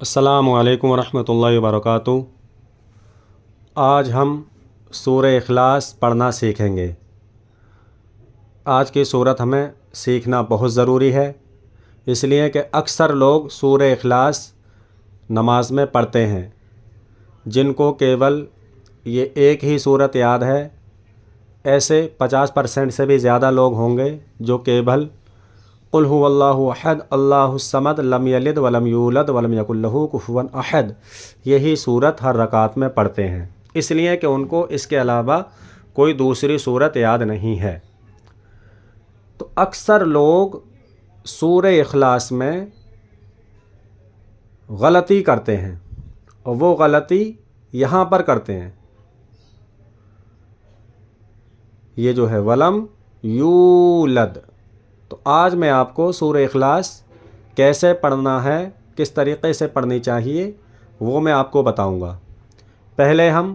السلام علیکم ورحمۃ اللہ وبرکاتہ۔ آج ہم سورہ اخلاص پڑھنا سیکھیں گے۔ آج کی صورت ہمیں سیکھنا بہت ضروری ہے، اس لیے کہ اکثر لوگ سورہ اخلاص نماز میں پڑھتے ہیں، جن کو کیول یہ ایک ہی صورت یاد ہے۔ ایسے 50% سے بھی زیادہ لوگ ہوں گے جو کیول قل هو اللہ احد اللہ الصمد لم یلد ولم یولد ولم یکن لہ کفوا احد یہی صورت ہر رکعت میں پڑھتے ہیں، اس لیے کہ ان کو اس کے علاوہ کوئی دوسری صورت یاد نہیں ہے۔ تو اکثر لوگ سورہ اخلاص میں غلطی کرتے ہیں، اور وہ غلطی یہاں پر کرتے ہیں، یہ جو ہے ولم یولد۔ تو آج میں آپ کو سورہ اخلاص کیسے پڑھنا ہے، کس طریقے سے پڑھنی چاہیے، وہ میں آپ کو بتاؤں گا۔ پہلے ہم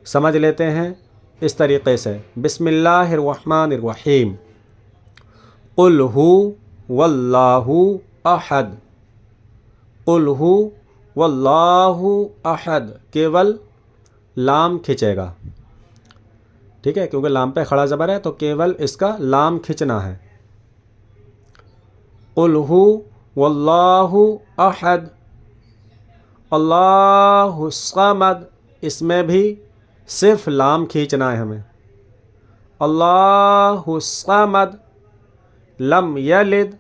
سمجھ لیتے ہیں اس طریقے سے۔ بسم اللہ الرحمن الرحیم۔ قل ہو واللہ احد، قل ہو واللہ احد، کیول لام کھنچے گا، ٹھیک ہے، کیونکہ لام پہ کھڑا زبر ہے تو کیول اس کا لام کھنچنا ہے۔ قل ہو واللہ احد اللہ الصمد، اس میں بھی صرف لام کھینچنا ہے ہمیں۔ اللہ الصمد لم یلد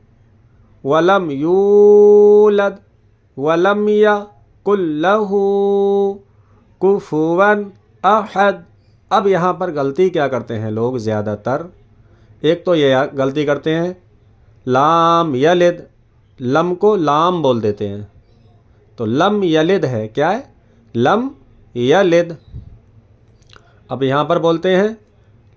ولم یولد ولم یکن لہ کفوا احد۔ اب یہاں پر غلطی کیا کرتے ہیں لوگ زیادہ تر؟ ایک تو یہ غلطی کرتے ہیں لام یلد، لم کو لام بول دیتے ہیں، تو لم یلد ہے، کیا ہے؟ لم یلد۔ اب یہاں پر بولتے ہیں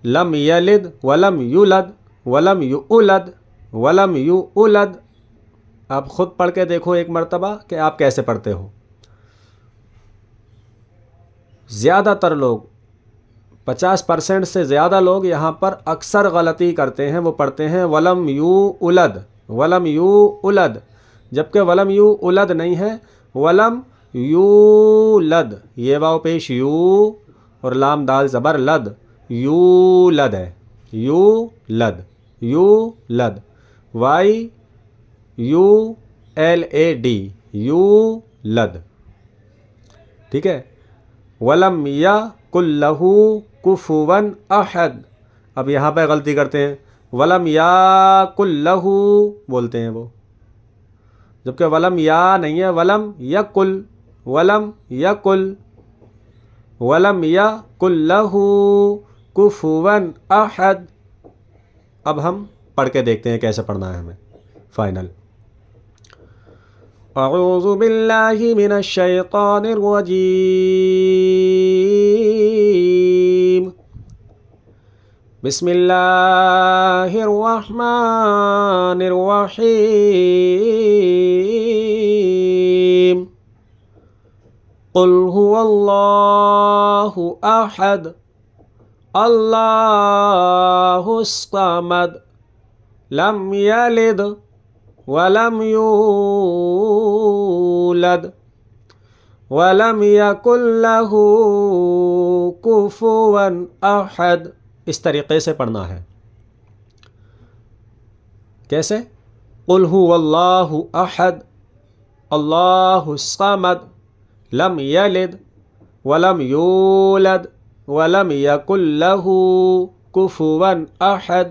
لم یلد ولم یولد ولم یولد ولم یولد۔ آپ خود پڑھ کے دیکھو ایک مرتبہ کہ آپ کیسے پڑھتے ہو۔ زیادہ تر لوگ 50% سے زیادہ لوگ یہاں پر اکثر غلطی کرتے ہیں، وہ پڑھتے ہیں ولم یولد ولم یولد، جبکہ ولم یولد نہیں ہے، ولم یولد، یہ واو پیش یو اور لام دال زبر لد، یولد ہے، یولد یولد، Y U L A D, یولد، ٹھیک ہے۔ ولم یکن لہ کفوا احد، اب یہاں پہ غلطی کرتے ہیں ولم یکن لہ بولتے ہیں وہ، جبکہ ولم یا نہیں ہے، ولم یکن، ولم یکن، ولم یکن لہ کفوا احد۔ اب ہم پڑھ کے دیکھتے ہیں کیسے پڑھنا ہے ہمیں فائنل۔ اعوذ باللہ من الشیطان الرجیم، بسم اللہ الرحمن الرحیم۔ قل هو اللہ احد اللہ الصمد لم یلد ولم یولد ولم یکن لہ کفوا احد۔ اس طریقے سے پڑھنا ہے۔ کیسے؟ قل هو اللہ احد اللہ الصمد لم یلد ولم یولد ولم یکن لہ کفوا احد۔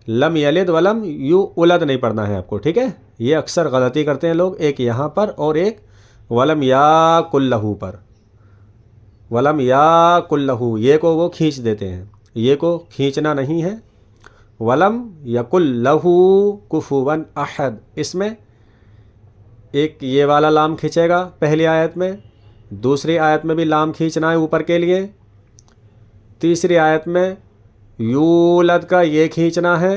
لم یلد ولم یولد نہیں پڑھنا ہے آپ کو، ٹھیک ہے؟ یہ اکثر غلطی کرتے ہیں لوگ، ایک یہاں پر اور ایک ولم یکن لہ پر۔ ولم یکن لہ، یہ کو وہ کھینچ دیتے ہیں، یہ کو کھینچنا نہیں ہے۔ ولم یکن لہ کفوا احد، اس میں ایک یہ والا لام کھینچے گا پہلی آیت میں، دوسری آیت میں بھی لام کھینچنا ہے اوپر کے لیے، تیسری آیت میں یولد کا یہ کھینچنا ہے،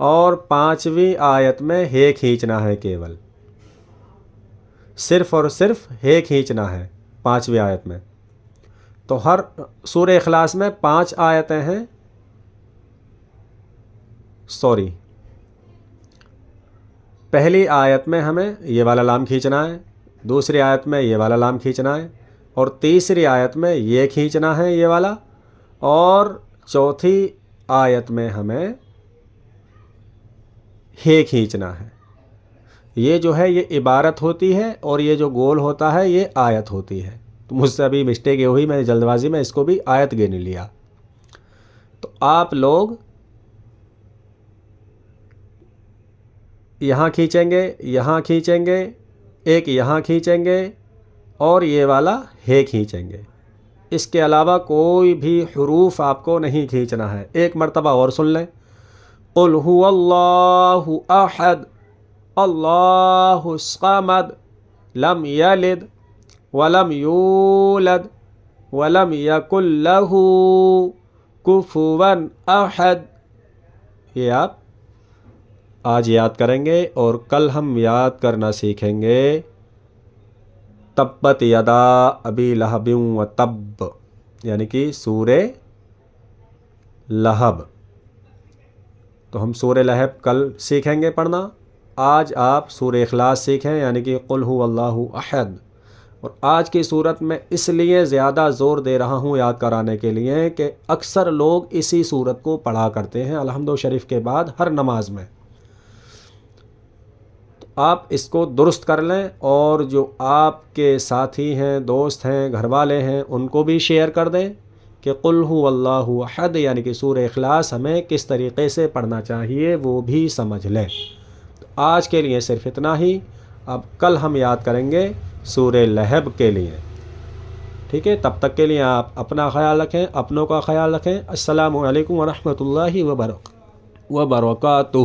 اور پانچویں آیت میں ہے کھینچنا ہے، کیول صرف اور صرف ہے کھینچنا ہے پانچویں آیت میں۔ تو ہر سورہ اخلاص میں 5 آیتیں ہیں، پہلی آیت میں ہمیں یہ والا لام کھینچنا ہے، دوسری آیت میں یہ والا لام کھینچنا ہے، اور تیسری آیت میں یہ کھینچنا ہے یہ والا، اور چوتھی آیت میں ہمیں ہے کھینچنا ہے۔ یہ جو ہے یہ عبارت ہوتی ہے، اور یہ جو گول ہوتا ہے یہ آیت ہوتی ہے۔ تو مجھ سے ابھی مسٹیک یہ ہوئی، میں نے جلد بازی میں اس کو بھی آیت گن لیا۔ تو آپ لوگ یہاں کھینچیں گے، یہاں کھینچیں گے، ایک یہاں کھینچیں گے، اور یہ والا ہے کھینچیں گے۔ اس کے علاوہ کوئی بھی حروف آپ کو نہیں کھینچنا ہے۔ ایک مرتبہ اور سن لیں، قل هو اللہ احد اللہ الصمد لم یلد ولم یولد ولم یکن له کفوا احد۔ یہ آپ آج یاد کریں گے، اور کل ہم یاد کرنا سیکھیں گے تبت یدا ابی لہب و تب، یعنی کہ سورہ لہب۔ تو ہم سورہ لہب کل سیکھیں گے پڑھنا۔ آج آپ سورہ اخلاص سیکھیں، یعنی کہ قل هو اللہ احد۔ اور آج کی صورت میں اس لیے زیادہ زور دے رہا ہوں یاد کرانے کے لیے کہ اکثر لوگ اسی صورت کو پڑھا کرتے ہیں الحمد شریف کے بعد ہر نماز میں۔ تو آپ اس کو درست کر لیں، اور جو آپ کے ساتھی ہیں، دوست ہیں، گھر والے ہیں، ان کو بھی شیئر کر دیں کہ قل هو اللہ احد یعنی کہ سورہ اخلاص ہمیں کس طریقے سے پڑھنا چاہیے وہ بھی سمجھ لیں۔ تو آج کے لیے صرف اتنا ہی، اب کل ہم یاد کریں گے سورہ لہب کے لیے، ٹھیک ہے؟ تب تک کے لیے آپ اپنا خیال رکھیں، اپنوں کا خیال رکھیں۔ السلام علیکم ورحمۃ اللہ وبرکاتہ۔